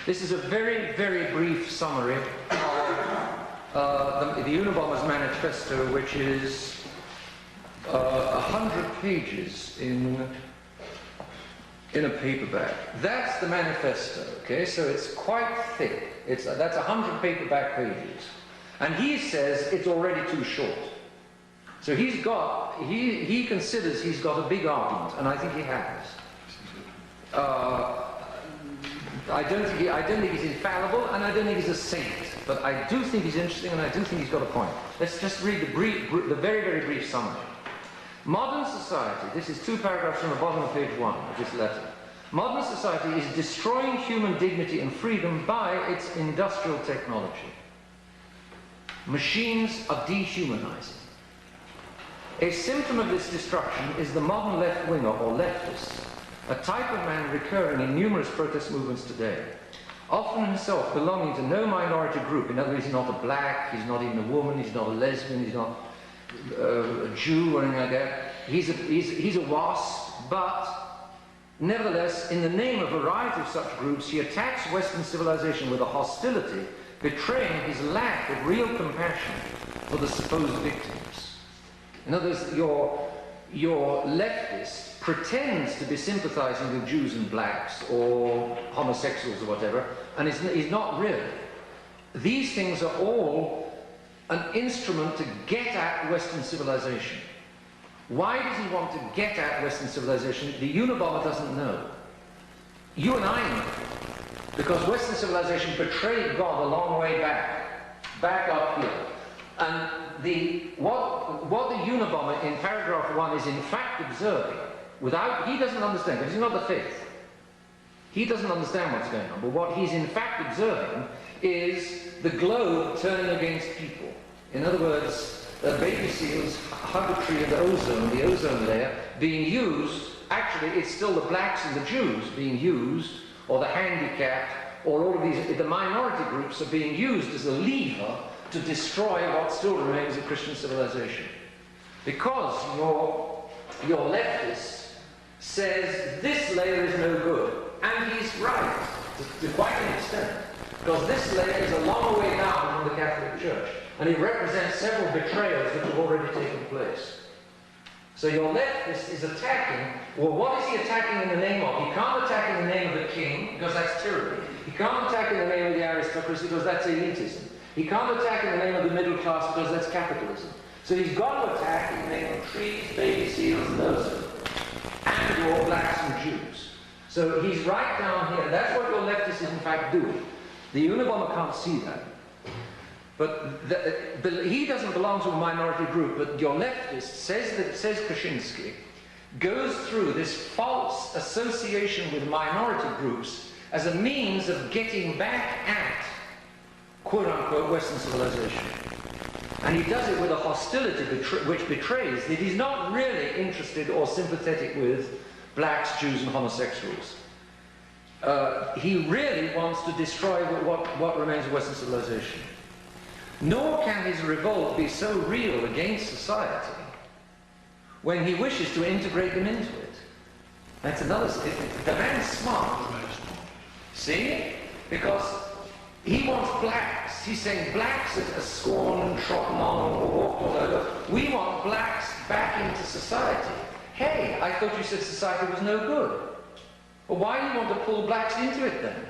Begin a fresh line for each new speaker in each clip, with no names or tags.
This is a very, very brief summary of the Unabomber's manifesto, which is 100 pages in a paperback. That's the manifesto, okay? So it's quite thick. That's 100 paperback pages. And he says it's already too short. So he considers he's got a big argument, and I think he has. I don't think he's infallible, and I don't think he's a saint, but I do think he's interesting, and I do think he's got a point. Let's just read the very, very brief summary. Modern society, this is 2 paragraphs from the bottom of page 1 of this letter. Modern society is destroying human dignity and freedom by its industrial technology. Machines are dehumanizing. A symptom of this destruction is the modern left-winger or leftist, a type of man recurring in numerous protest movements today, often himself belonging to no minority group. In other words, he's not a black, he's not even a woman, he's not a lesbian, he's not a Jew or anything like that. He's a WASP, but nevertheless, in the name of a variety of such groups, he attacks Western civilization with a hostility, betraying his lack of real compassion for the supposed victims. In other words, your leftist pretends to be sympathizing with Jews and blacks or homosexuals or whatever, and he's not really. These things are all an instrument to get at Western civilization. Why does he want to get at Western civilization? The Unabomber doesn't know. You and I know. Because Western civilization betrayed God a long way back up here. And what the Unabomber in paragraph 1 is in fact observing, he doesn't understand, because he's not the faith. He doesn't understand what's going on, but what he's in fact observing is the globe turning against people. In other words, baby seals hug a tree of the ozone layer, being used, actually it's still the blacks and the Jews being used, or the handicapped, or all of these, the minority groups are being used as a lever to destroy what still remains of Christian civilization. Because your leftist says this layer is no good, and he's right, to quite an extent, because this layer is a long way down from the Catholic Church, and it represents several betrayals that have already taken place. So your leftist is attacking, well, what is he attacking in the name of? He can't attack in the name of the king, because that's tyranny. He can't attack in the name of the aristocracy, because that's elitism. He can't attack in the name of the middle class, because that's capitalism. So he's got to attack in the name of trees, baby seals, and those, and your blacks and Jews. So he's right down here. That's what your leftist is in fact doing. The Unabomber can't see that. But he doesn't belong to a minority group, but your leftist, says Kaczynski, goes through this false association with minority groups as a means of getting back at, quote-unquote, Western civilization. And he does it with a hostility which betrays that he's not really interested or sympathetic with blacks, Jews, and homosexuals. He really wants to destroy what remains of Western civilization. Nor can his revolt be so real against society when he wishes to integrate them into it. That's another thing. The man's smart. See? Because he wants blacks. He's saying blacks are scorned and trodden on or walked all over. We want blacks back into society. Hey, I thought you said society was no good. Well, why do you want to pull blacks into it then?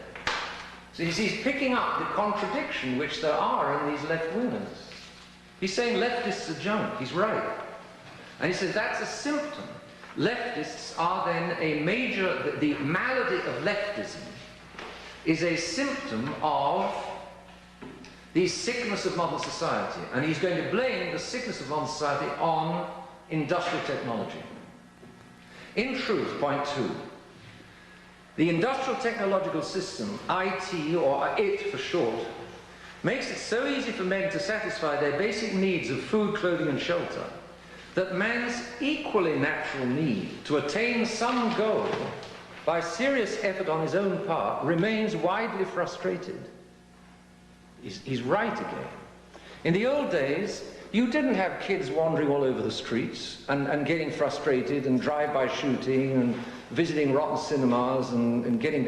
So he's picking up the contradiction which there are in these left-wingers. He's saying leftists are junk. He's right. And he says that's a symptom. Leftists are then a major, the malady of leftism is a symptom of the sickness of modern society. And he's going to blame the sickness of modern society on industrial technology. In truth, point 2, the industrial technological system, IT, or IT for short, makes it so easy for men to satisfy their basic needs of food, clothing, and shelter that man's equally natural need to attain some goal by serious effort on his own part remains widely frustrated. He's right again. In the old days, you didn't have kids wandering all over the streets and getting frustrated and drive-by shooting and visiting rotten cinemas and getting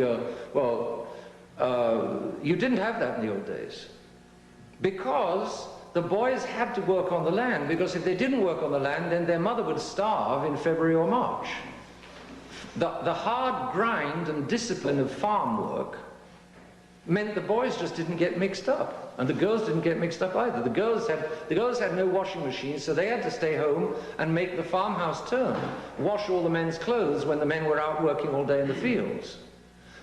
You didn't have that in the old days. Because the boys had to work on the land, because if they didn't work on the land, then their mother would starve in February or March. The hard grind and discipline of farm work meant the boys just didn't get mixed up, and the girls didn't get mixed up either. The girls had no washing machines, so they had to stay home and make the farmhouse turn, wash all the men's clothes when the men were out working all day in the fields.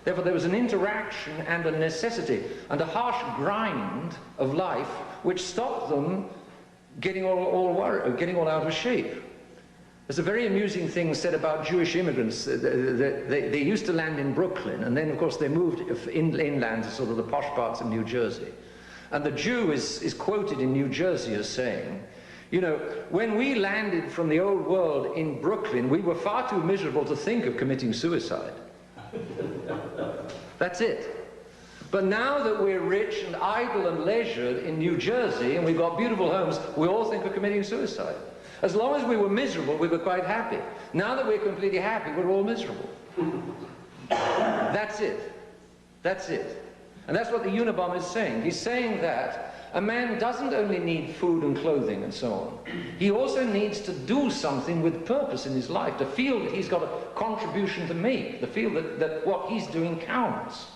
Therefore, there was an interaction and a necessity and a harsh grind of life which stopped them getting all out of shape. There's a very amusing thing said about Jewish immigrants. They used to land in Brooklyn, and then, of course, they moved inland to sort of the posh parts of New Jersey. And the Jew is quoted in New Jersey as saying, you know, when we landed from the old world in Brooklyn, we were far too miserable to think of committing suicide. That's it. But now that we're rich and idle and leisured in New Jersey, and we've got beautiful homes, we all think of committing suicide. As long as we were miserable, we were quite happy. Now that we're completely happy, we're all miserable. That's it. That's it. And that's what the Unabomber is saying. He's saying that a man doesn't only need food and clothing and so on. He also needs to do something with purpose in his life, to feel that he's got a contribution to make, to feel that what he's doing counts.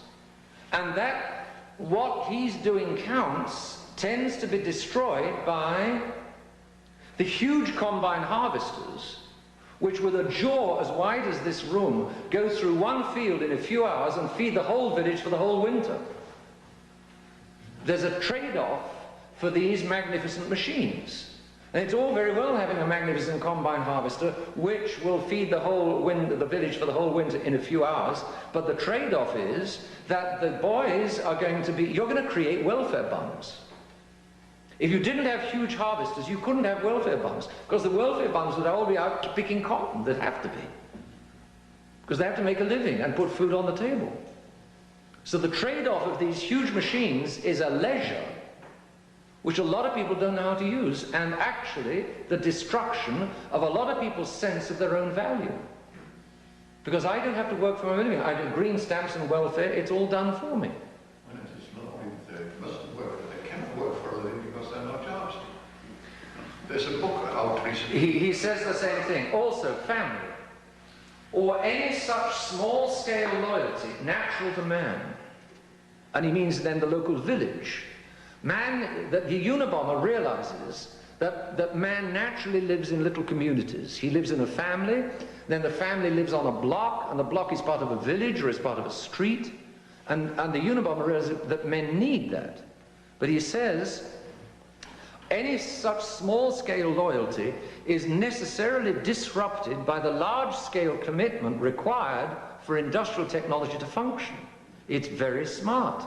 And that what he's doing counts tends to be destroyed by the huge combine harvesters, which with a jaw as wide as this room, go through one field in a few hours and feed the whole village for the whole winter. There's a trade-off for these magnificent machines. And it's all very well having a magnificent combine harvester which will feed the village for the whole winter in a few hours, but the trade-off is that the boys are going to be, you're going to create welfare bums. If you didn't have huge harvesters, you couldn't have welfare bums, because the welfare bums would all be out picking cotton. They'd have to be, because they have to make a living and put food on the table. So the trade-off of these huge machines is a leisure which a lot of people don't know how to use, and actually the destruction of a lot of people's sense of their own value. Because I don't have to work for my living. I do green stamps and welfare, it's all done for me.
Well, it's not only they mustn't work, but they cannot work for a living because they're not jobs. There's a book out recently.
He says the same thing. Also, family, or any such small-scale loyalty natural to man, and he means then the local village. Man, that the Unabomber realizes that man naturally lives in little communities. He lives in a family, then the family lives on a block, and the block is part of a village or is part of a street, and the Unabomber realizes that men need that. But he says, any such small-scale loyalty is necessarily disrupted by the large-scale commitment required for industrial technology to function. It's very smart.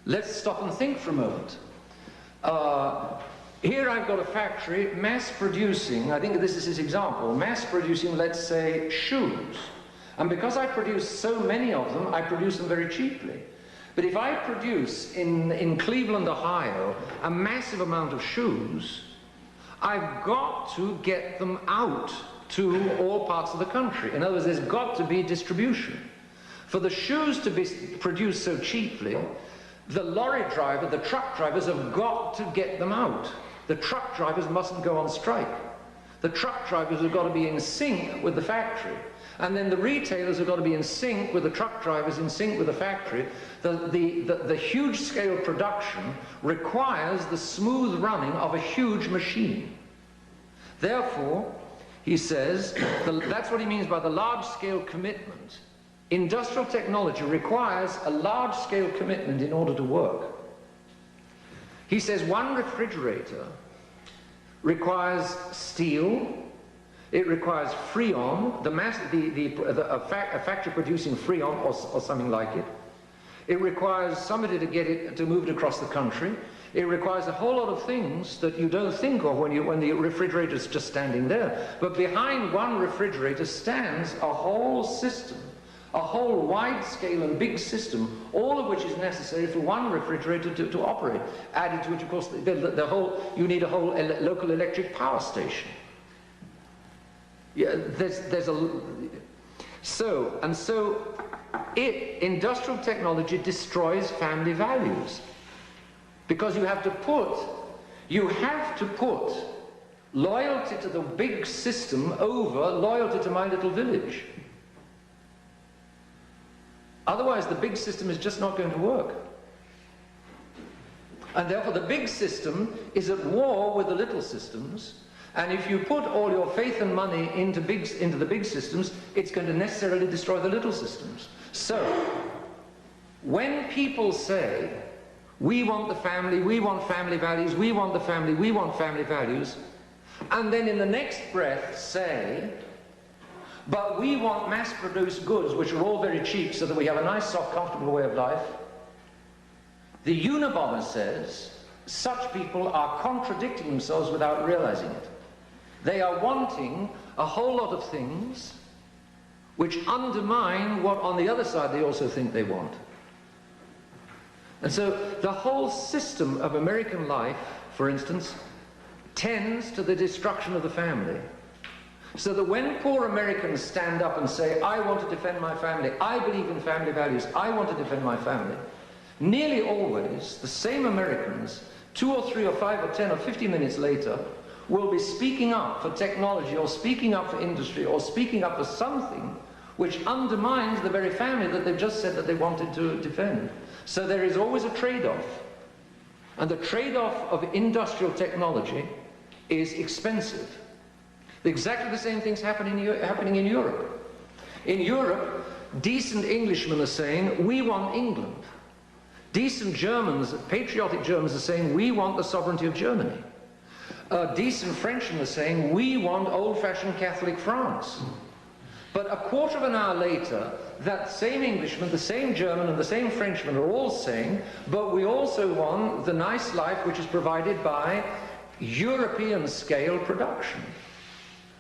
Let's stop and think for a moment. Here I've got a factory mass producing, I think this is his example, mass producing, let's say, shoes. And because I produce so many of them, I produce them very cheaply. But if I produce in Cleveland, Ohio, a massive amount of shoes, I've got to get them out to all parts of the country. In other words, there's got to be distribution. For the shoes to be produced so cheaply, the lorry driver, the truck drivers have got to get them out. The truck drivers mustn't go on strike. The truck drivers have got to be in sync with the factory. And then the retailers have got to be in sync with the truck drivers, in sync with the factory. The huge scale production requires the smooth running of a huge machine. Therefore, he says, that's what he means by the large scale commitment. Industrial technology requires a large-scale commitment in order to work. He says one refrigerator requires steel, it requires freon, a factory producing freon or something like it. It requires somebody to get it to move it across the country. It requires a whole lot of things that you don't think of when the refrigerator is just standing there. But behind one refrigerator stands a whole system, a whole wide-scale and big system, all of which is necessary for one refrigerator to operate. Added to which, of course, you need a whole local electric power station. Yeah, so Industrial technology destroys family values. Because you have to put loyalty to the big system over loyalty to my little village. Otherwise, the big system is just not going to work. And therefore, the big system is at war with the little systems. And if you put all your faith and money into the big systems, it's going to necessarily destroy the little systems. So, when people say, we want the family, we want family values, we want the family, we want family values, and then in the next breath say, but we want mass-produced goods which are all very cheap so that we have a nice, soft, comfortable way of life, the Unabomber says such people are contradicting themselves without realizing it. They are wanting a whole lot of things which undermine what on the other side they also think they want. And so the whole system of American life, for instance, tends to the destruction of the family. So that when poor Americans stand up and say, I want to defend my family, I believe in family values, I want to defend my family, nearly always the same Americans, 2 or 3 or 5 or 10 or 15 minutes later, will be speaking up for technology or speaking up for industry or speaking up for something which undermines the very family that they've just said that they wanted to defend. So there is always a trade-off. And the trade-off of industrial technology is expensive. Exactly the same things happening in Europe. In Europe, decent Englishmen are saying, we want England. Decent Germans, patriotic Germans, are saying, we want the sovereignty of Germany. Decent Frenchmen are saying, we want old-fashioned Catholic France. But a quarter of an hour later, that same Englishman, the same German, and the same Frenchman are all saying, but we also want the nice life which is provided by European-scale production.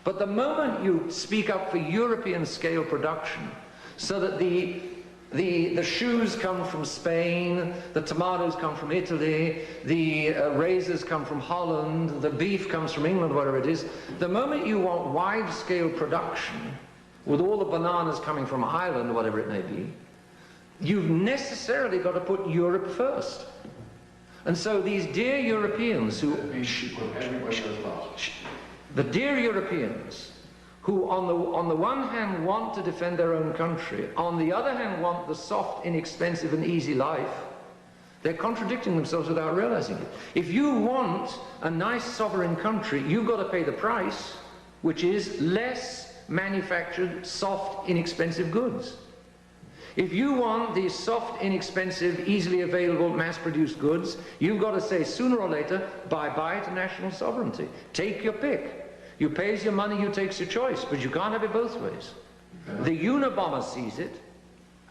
But the moment you speak up for European-scale production, so that the shoes come from Spain, the tomatoes come from Italy, the razors come from Holland, the beef comes from England, whatever it is, the moment you want wide-scale production, with all the bananas coming from Ireland, whatever it may be, you've necessarily got to put Europe first. And so these dear Europeans who... The dear Europeans who on the one hand want to defend their own country, on the other hand want the soft, inexpensive and easy life, they're contradicting themselves without realizing it. If you want a nice sovereign country, you've got to pay the price, which is less manufactured, soft, inexpensive goods. If you want these soft, inexpensive, easily available, mass-produced goods, you've got to say sooner or later, bye-bye to national sovereignty. Take your pick. You pays your money, you takes your choice, but you can't have it both ways. The Unabomber sees it,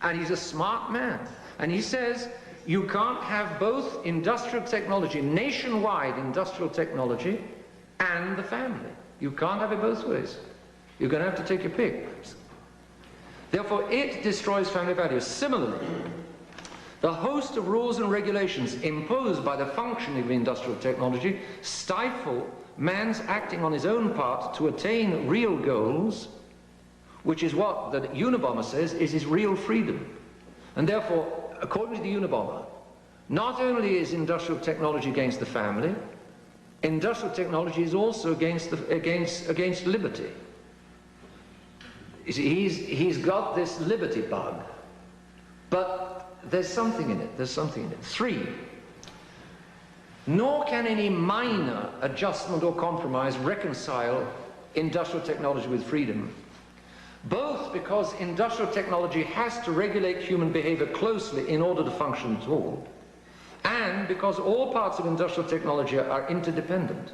and he's a smart man. And he says, you can't have both industrial technology, nationwide industrial technology, and the family. You can't have it both ways. You're going to have to take your pick. Therefore, it destroys family values. Similarly, the host of rules and regulations imposed by the functioning of industrial technology stifle man's acting on his own part to attain real goals, which is what the Unabomber says is his real freedom. And therefore, according to the Unabomber, not only is industrial technology against the family, industrial technology is also against liberty. You see, he's got this liberty bug, but there's something in it, there's something in it. 3, nor can any minor adjustment or compromise reconcile industrial technology with freedom, both because industrial technology has to regulate human behavior closely in order to function at all, and because all parts of industrial technology are interdependent.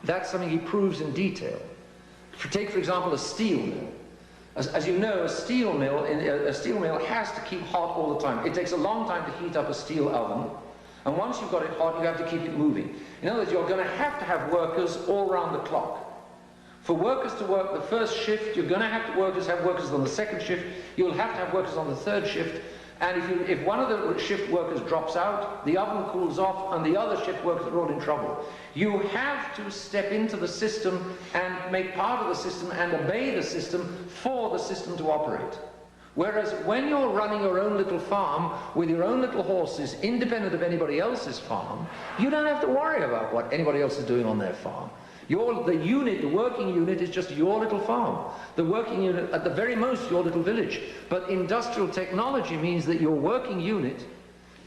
That's something he proves in detail. Take, for example, a steel mill. As you know, a steel mill has to keep hot all the time. It takes a long time to heat up a steel oven, and once you've got it hot, you have to keep it moving. In other words, you're going to have workers all around the clock. For workers to work the first shift, you're going to have workers on the second shift, you'll have to have workers on the third shift, and if one of the shift workers drops out, the oven cools off, and the other shift workers are all in trouble. You have to step into the system and make part of the system and obey the system for the system to operate. Whereas when you're running your own little farm with your own little horses, independent of anybody else's farm, you don't have to worry about what anybody else is doing on their farm. The working unit is just your little farm. The working unit, at the very most, your little village. But industrial technology means that your working unit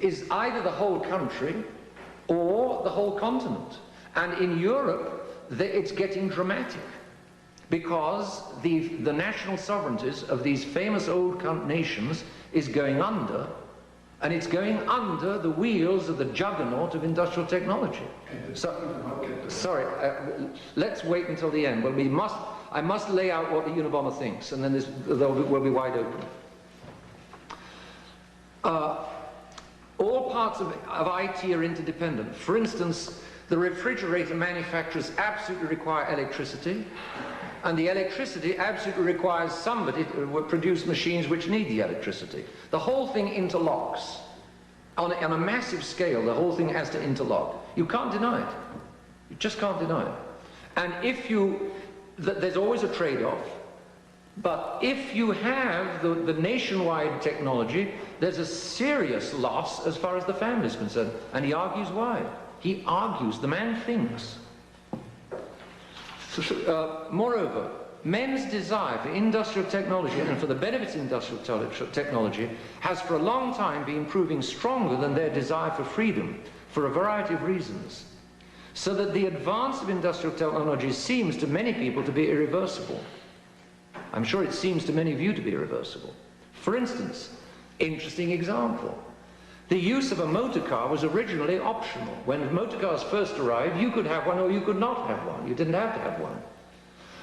is either the whole country or the whole continent. And in Europe, it's getting dramatic, because the national sovereignties of these famous old nations is going under, and it's going under the wheels of the juggernaut of industrial technology. Sorry, let's wait until the end. Well, I must lay out what the Unabomber thinks, and then we'll be wide open. All parts of IT are interdependent. For instance, the refrigerator manufacturers absolutely require electricity, and the electricity absolutely requires somebody to produce machines which need the electricity. The whole thing interlocks. On a massive scale, the whole thing has to interlock. You can't deny it. You just can't deny it. And there's always a trade-off, but if you have the nationwide technology, there's a serious loss as far as the family is concerned. And he argues why. He argues, the man thinks. Moreover, men's desire for industrial technology and for the benefits of industrial technology has for a long time been proving stronger than their desire for freedom, for a variety of reasons. So that the advance of industrial technology seems to many people to be irreversible. I'm sure it seems to many of you to be irreversible. For instance, interesting example. The use of a motor car was originally optional. When motor cars first arrived, you could have one or you could not have one. You didn't have to have one.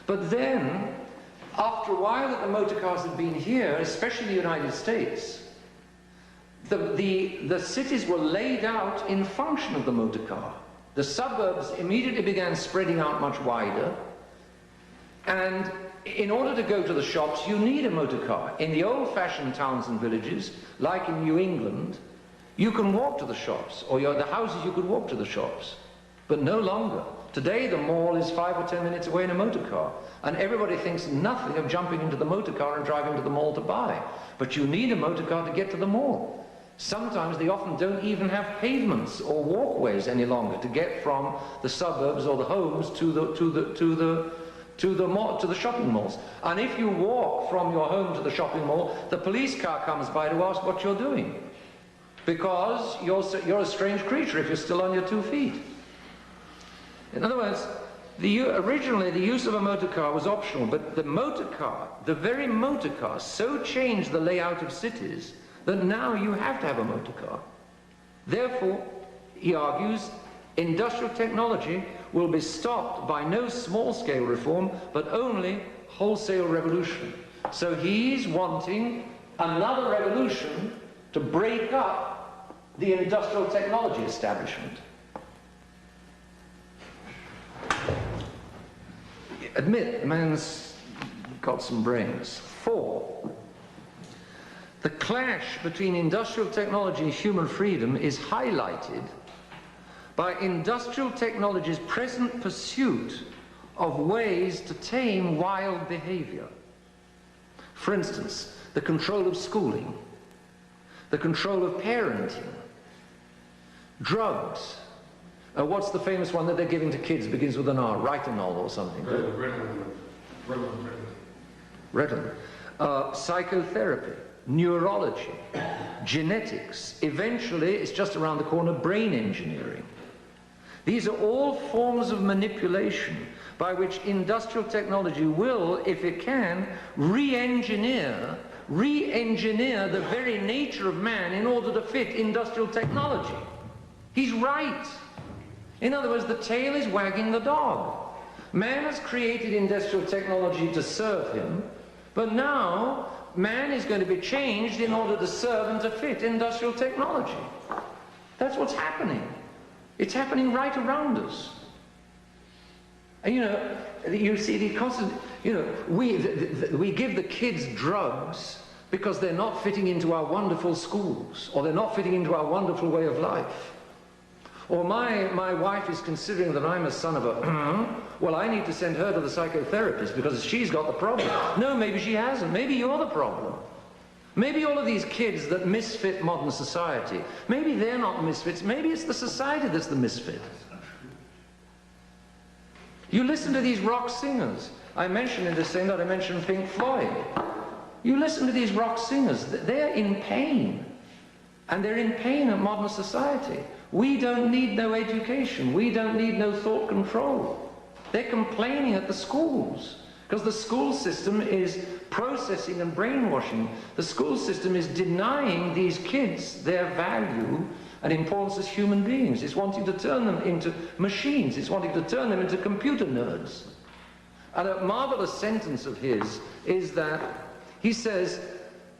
But then, after a while that the motor cars had been here, especially in the United States, the cities were laid out in function of the motor car. The suburbs immediately began spreading out much wider, and in order to go to the shops, you need a motor car. In the old-fashioned towns and villages, like in New England, you can walk to the shops, or the houses you could walk to the shops, but no longer. Today the mall is 5 or 10 minutes away in a motor car, and everybody thinks nothing of jumping into the motor car and driving to the mall to buy. But you need a motor car to get to the mall. Sometimes they often don't even have pavements or walkways any longer to get from the suburbs or the homes to the shopping malls. And if you walk from your home to the shopping mall, the police car comes by to ask what you're doing, because you're a strange creature if you're still on your 2 feet. In other words, originally the use of a motor car was optional, but the motor car, the very motor car, so changed the layout of cities that now you have to have a motor car. Therefore, he argues, industrial technology will be stopped by no small-scale reform, but only wholesale revolution. So he's wanting another revolution to break up the industrial technology establishment. Admit, the man's got some brains. 4. The clash between industrial technology and human freedom is highlighted by industrial technology's present pursuit of ways to tame wild behavior. For instance, the control of schooling, the control of parenting, drugs. What's the famous one that they're giving to kids? Begins with an R, Ritonol or something. Ritalin. Psychotherapy, neurology, genetics. Eventually, it's just around the corner, brain engineering. These are all forms of manipulation by which industrial technology will, if it can, re-engineer the very nature of man in order to fit industrial technology. He's right. In other words, the tail is wagging the dog. Man has created industrial technology to serve him, but now man is going to be changed in order to serve and to fit industrial technology. That's what's happening. It's happening right around us. And you see the constant, we give the kids drugs because they're not fitting into our wonderful schools, or they're not fitting into our wonderful way of life. Or my wife is considering that I'm a son of a, well, I need to send her to the psychotherapist because she's got the problem. No, maybe she hasn't. Maybe you're the problem. Maybe all of these kids that misfit modern society, maybe they're not misfits, maybe it's the society that's the misfit. You listen to these rock singers. I mentioned in this thing that I mentioned Pink Floyd. You listen to these rock singers, they're in pain. And they're in pain in modern society. We don't need no education. We don't need no thought control. They're complaining at the schools. Because the school system is processing and brainwashing. The school system is denying these kids their value and importance as human beings. It's wanting to turn them into machines. It's wanting to turn them into computer nerds. And a marvelous sentence of his is that he says,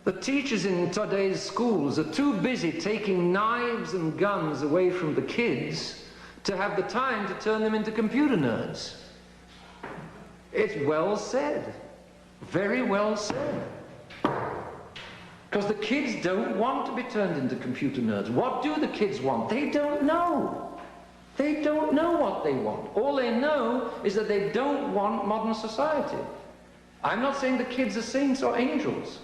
the teachers in today's schools are too busy taking knives and guns away from the kids to have the time to turn them into computer nerds. It's well said. Very well said. Because the kids don't want to be turned into computer nerds. What do the kids want? They don't know. They don't know what they want. All they know is that they don't want modern society. I'm not saying the kids are saints or angels.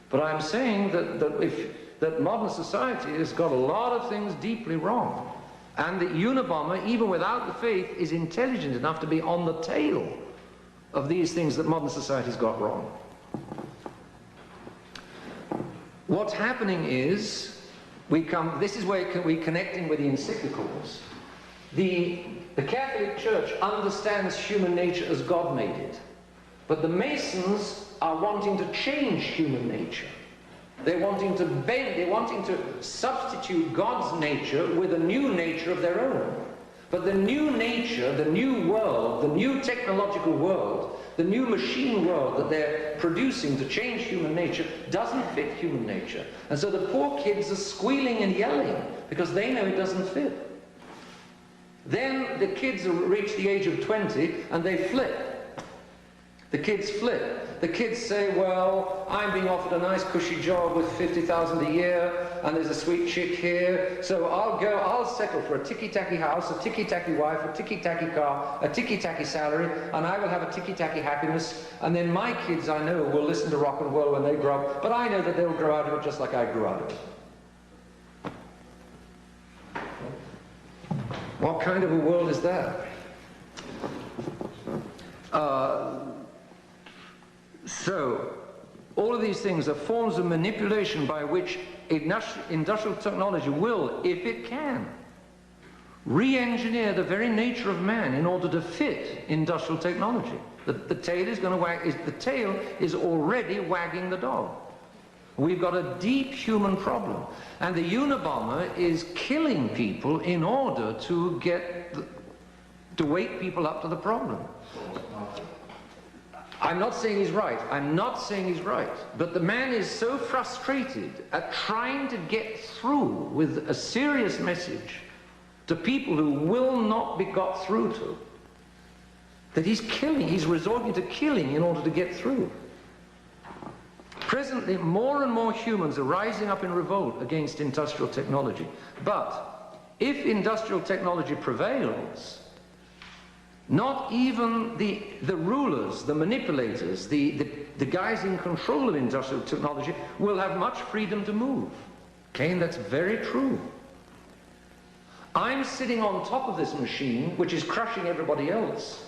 But I'm saying that modern society has got a lot of things deeply wrong. And the Unabomber, even without the faith, is intelligent enough to be on the tail of these things that modern society's got wrong. What's happening is, this is where we're connecting with the encyclicals. The Catholic Church understands human nature as God made it. But the Masons are wanting to change human nature. They're wanting to bend, they're wanting to substitute God's nature with a new nature of their own. But the new nature, the new world, the new technological world, the new machine world that they're producing to change human nature doesn't fit human nature. And so the poor kids are squealing and yelling because they know it doesn't fit. Then the kids reach the age of 20 and they flip. The kids flip. The kids say, well, I'm being offered a nice cushy job with 50,000 a year, and there's a sweet chick here, so I'll settle for a ticky-tacky house, a ticky-tacky wife, a ticky-tacky car, a ticky-tacky salary, and I will have a ticky-tacky happiness, and then my kids, I know, will listen to rock and roll when they grow up, but I know that they'll grow out of it just like I grew out of it. What kind of a world is that? So, all of these things are forms of manipulation by which industrial technology will, if it can, re-engineer the very nature of man in order to fit industrial technology. The tail is going to wag. The tail is already wagging the dog. We've got a deep human problem, and the Unabomber is killing people in order to wake people up to the problem. I'm not saying he's right. I'm not saying he's right. But the man is so frustrated at trying to get through with a serious message to people who will not be got through to, that he's resorting to killing in order to get through. Presently, more and more humans are rising up in revolt against industrial technology. But if industrial technology prevails, not even the rulers, the manipulators, the guys in control of industrial technology will have much freedom to move. Okay, and that's very true. I'm sitting on top of this machine, which is crushing everybody else.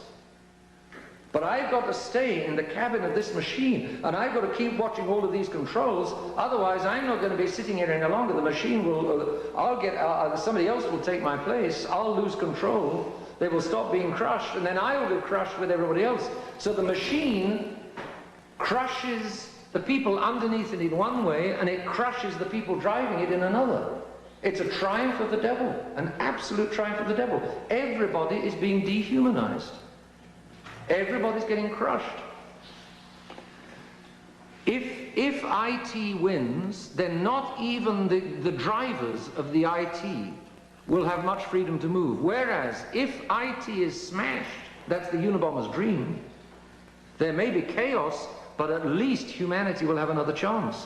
But I've got to stay in the cabin of this machine, and I've got to keep watching all of these controls, otherwise I'm not going to be sitting here any longer. The machine will, somebody else will take my place, I'll lose control. They will stop being crushed, and then I will get crushed with everybody else. So the machine crushes the people underneath it in one way, and it crushes the people driving it in another. It's a triumph of the devil, an absolute triumph of the devil. Everybody is being dehumanized. Everybody's getting crushed. If IT wins, then not even the drivers of the IT will have much freedom to move. Whereas, if IT is smashed, that's the Unabomber's dream, there may be chaos, but at least humanity will have another chance.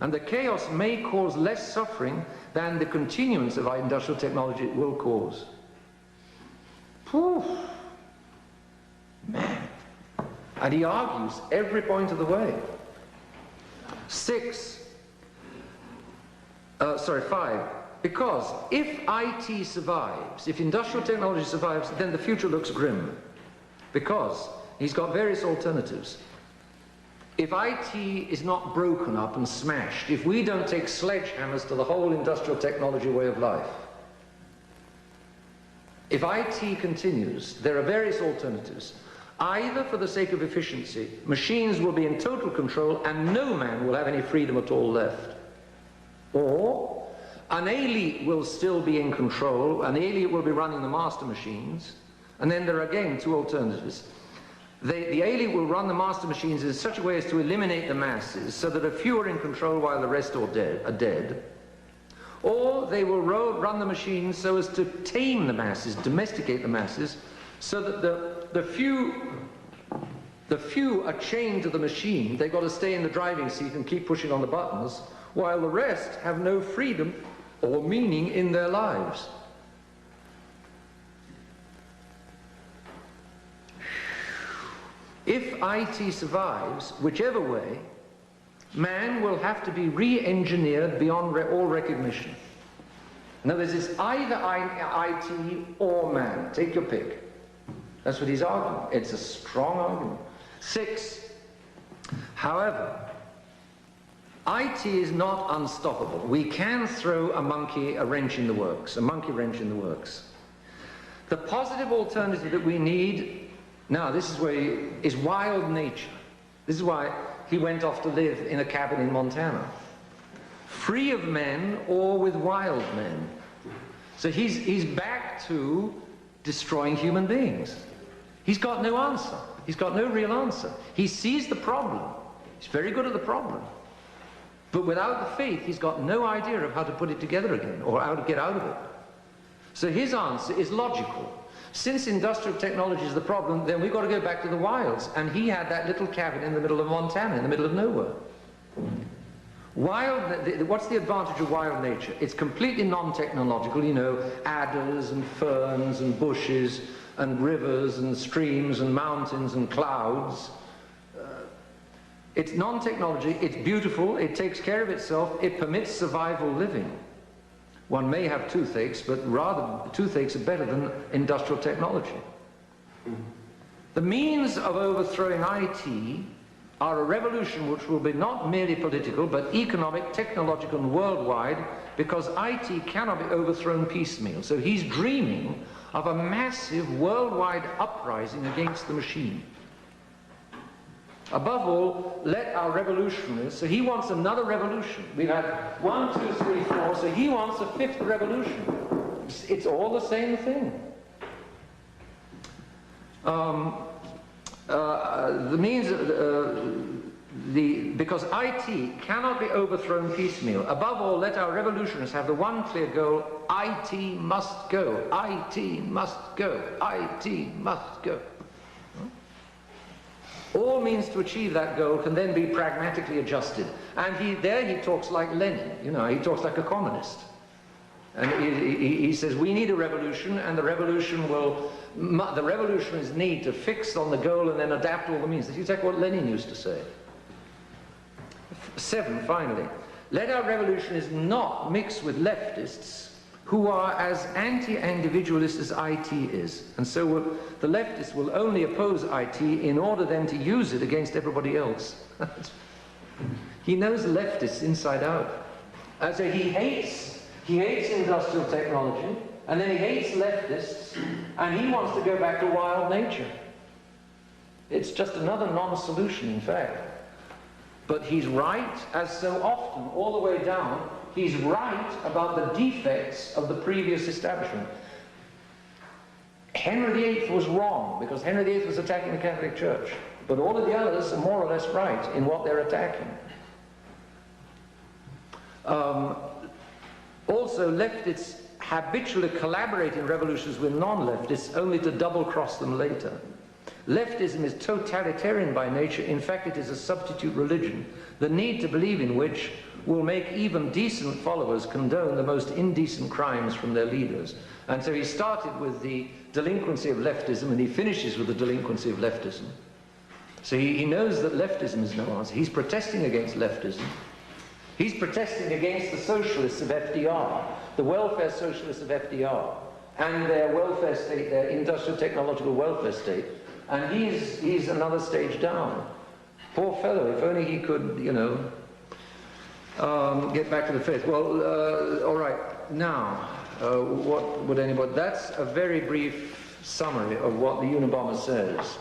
And the chaos may cause less suffering than the continuance of our industrial technology will cause. Poof. Man. And he argues every point of the way. 5. Because if IT survives, if industrial technology survives, then the future looks grim. Because he's got various alternatives. If IT is not broken up and smashed, if we don't take sledgehammers to the whole industrial technology way of life, if IT continues, there are various alternatives. Either for the sake of efficiency, machines will be in total control and no man will have any freedom at all left. Or an elite will still be in control, an elite will be running the master machines, and then there are again two alternatives. The elite will run the master machines in such a way as to eliminate the masses, so that a few are in control while the rest are dead. Or they will run the machines so as to tame the masses, domesticate the masses, so that the few are chained to the machine. They've got to stay in the driving seat and keep pushing on the buttons, while the rest have no freedom or meaning in their lives. If IT survives, whichever way, man will have to be re-engineered beyond all recognition. In other words, it's either IT or man. Take your pick. That's what he's arguing. It's a strong argument. 6. However, IT is not unstoppable. We can throw a monkey wrench in the works. The positive alternative that we need, now this is where is wild nature. This is why he went off to live in a cabin in Montana. Free of men or with wild men. So he's back to destroying human beings. He's got no answer. He's got no real answer. He sees the problem. He's very good at the problem. But without the faith, he's got no idea of how to put it together again, or how to get out of it. So his answer is logical. Since industrial technology is the problem, then we've got to go back to the wilds. And he had that little cabin in the middle of Montana, in the middle of nowhere. What's the advantage of wild nature? It's completely non-technological, you know, adders and ferns and bushes and rivers and streams and mountains and clouds. It's non-technology, it's beautiful, it takes care of itself, it permits survival living. One may have toothaches, but rather toothaches are better than industrial technology. The means of overthrowing IT are a revolution which will be not merely political, but economic, technological, and worldwide, because IT cannot be overthrown piecemeal. So he's dreaming of a massive worldwide uprising against the machine. Above all, let our revolutionaries, so he wants another revolution. We've had 1, 2, 3, 4, so he wants a 5th revolution. It's all the same thing. Because IT cannot be overthrown piecemeal. Above all, let our revolutionists have the one clear goal: IT must go, IT must go, IT must go. All means to achieve that goal can then be pragmatically adjusted. And he talks like Lenin, you know, he talks like a communist. And he says, we need a revolution, and the revolutionists need to fix on the goal and then adapt all the means. That's exactly what Lenin used to say. 7, finally. Let our revolutionists not mix with leftists who are as anti-individualist as IT is. And so the leftists will only oppose IT in order then to use it against everybody else. He knows leftists inside out. So he hates industrial technology, and then he hates leftists, and he wants to go back to wild nature. It's just another non-solution, in fact. But he's right, as so often, all the way down. He's right about the defects of the previous establishment. Henry VIII was wrong, because Henry VIII was attacking the Catholic Church. But all of the others are more or less right in what they're attacking. Also, leftists habitually collaborate in revolutions with non-leftists only to double-cross them later. Leftism is totalitarian by nature. In fact, it is a substitute religion, the need to believe in which will make even decent followers condone the most indecent crimes from their leaders. And so he started with the delinquency of leftism, and he finishes with the delinquency of leftism. So he knows that leftism is no answer. He's protesting against leftism. He's protesting against the socialists of FDR, the welfare socialists of FDR, and their welfare state, their industrial technological welfare state. And he's another stage down. Poor fellow, if only he could, you know, get back to the faith. Well, all right, now, what would anybody... That's a very brief summary of what the Unabomber says.